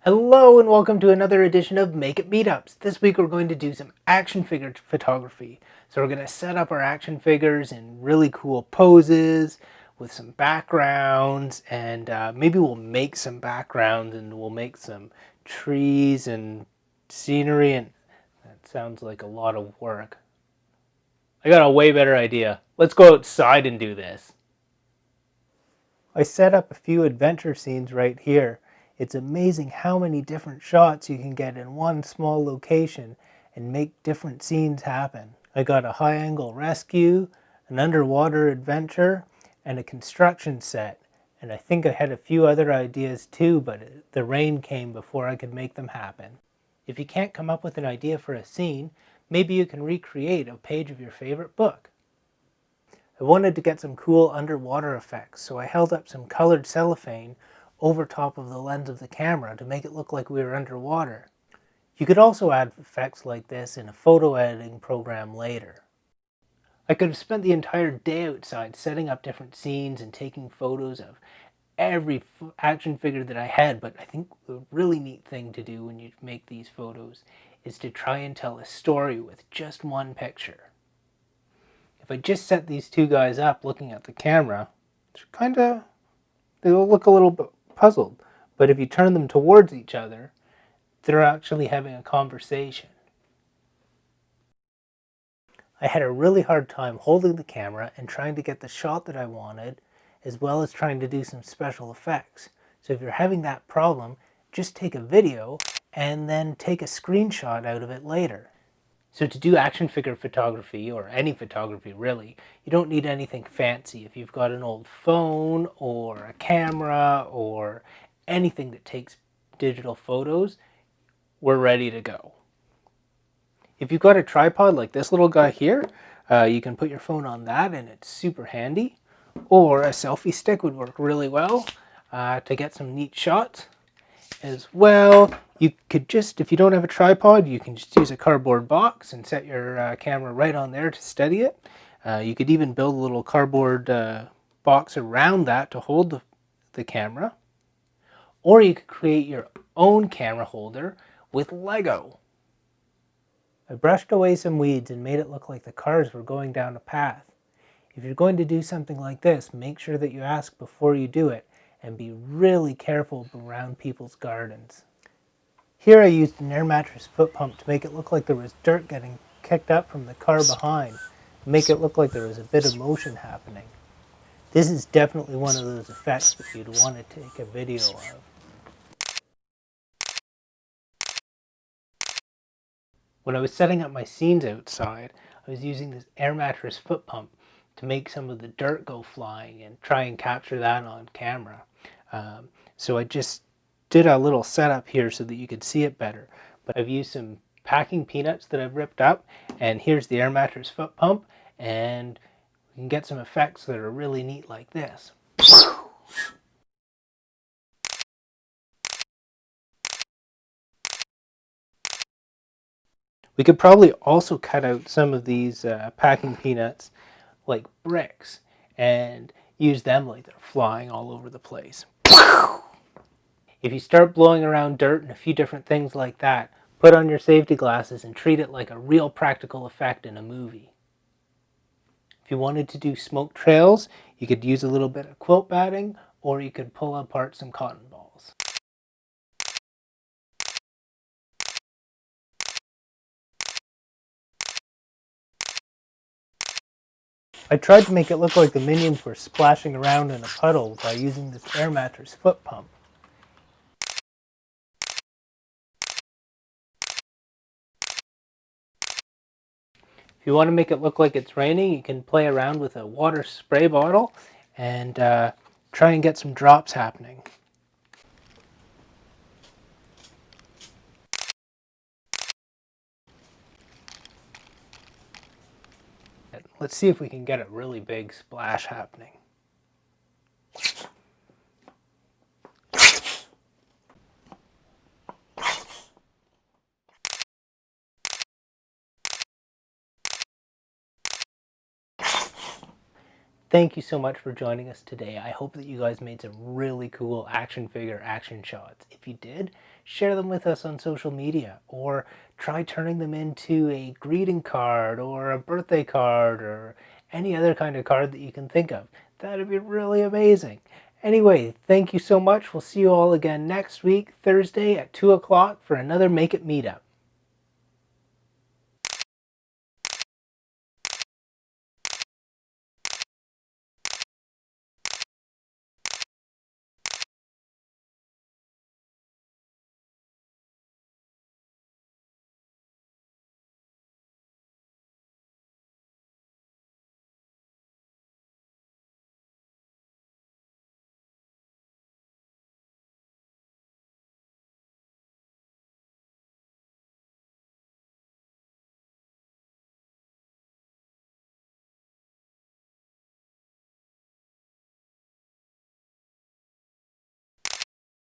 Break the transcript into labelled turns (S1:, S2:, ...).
S1: Hello and welcome to another edition of Make It Meetups. This week we're going to do some action figure photography. So we're going to set up our action figures in really cool poses with some backgrounds, and maybe we'll make some backgrounds and we'll make some trees and scenery, and that sounds like a lot of work. I got a way better idea. Let's go outside and do this. I set up a few adventure scenes right here. It's amazing how many different shots you can get in one small location and make different scenes happen. I got a high angle rescue, an underwater adventure, and a construction set. And I think I had a few other ideas too, but the rain came before I could make them happen. If you can't come up with an idea for a scene, maybe you can recreate a page of your favorite book. I wanted to get some cool underwater effects, so I held up some colored cellophane over top of the lens of the camera to make it look like we were underwater. You could also add effects like this in a photo editing program later. I could have spent the entire day outside setting up different scenes and taking photos of every action figure that I had, but I think the really neat thing to do when you make these photos is to try and tell a story with just one picture. If I just set these two guys up looking at the camera, they'll look a little bit puzzled. But if you turn them towards each other, they're actually having a conversation. I had a really hard time holding the camera and trying to get the shot that I wanted, as well as trying to do some special effects. So if you're having that problem, just take a video and then take a screenshot out of it later. So to do action figure photography, or any photography really, you don't need anything fancy. If you've got an old phone or a camera or anything that takes digital photos, we're ready to go. If you've got a tripod like this little guy here, you can put your phone on that and it's super handy. Or a selfie stick would work really well to get some neat shots. As well, you could just, if you don't have a tripod, you can just use a cardboard box and set your camera right on there to steady it. You could even build a little cardboard box around that to hold the camera. Or you could create your own camera holder with Lego. I brushed away some weeds and made it look like the cars were going down a path. If you're going to do something like this, make sure that you ask before you do it, and be really careful around people's gardens. Here I used an air mattress foot pump to make it look like there was dirt getting kicked up from the car behind, make it look like there was a bit of motion happening. This is definitely one of those effects that you'd want to take a video of. When I was setting up my scenes outside, I was using this air mattress foot pump to make some of the dirt go flying and try and capture that on camera. So I just did a little setup here so that you could see it better. But I've used some packing peanuts that I've ripped up, and here's the air mattress foot pump, and we can get some effects that are really neat like this. We could probably also cut out some of these packing peanuts like bricks and use them like they're flying all over the place. If you start blowing around dirt and a few different things like that, put on your safety glasses and treat it like a real practical effect in a movie. If you wanted to do smoke trails, you could use a little bit of quilt batting, or you could pull apart some cotton balls. I tried to make it look like the minions were splashing around in a puddle by using this air mattress foot pump. If you want to make it look like it's raining, you can play around with a water spray bottle and try and get some drops happening. Let's see if we can get a really big splash happening. thank you so much for joining us today. I hope that you guys made some really cool action figure action shots. If you did, share them with us on social media, or try turning them into a greeting card or a birthday card or any other kind of card that you can think of. That'd be really amazing. Anyway, thank you so much. We'll see you all again next week, Thursday at 2 o'clock for another Make It Meetup.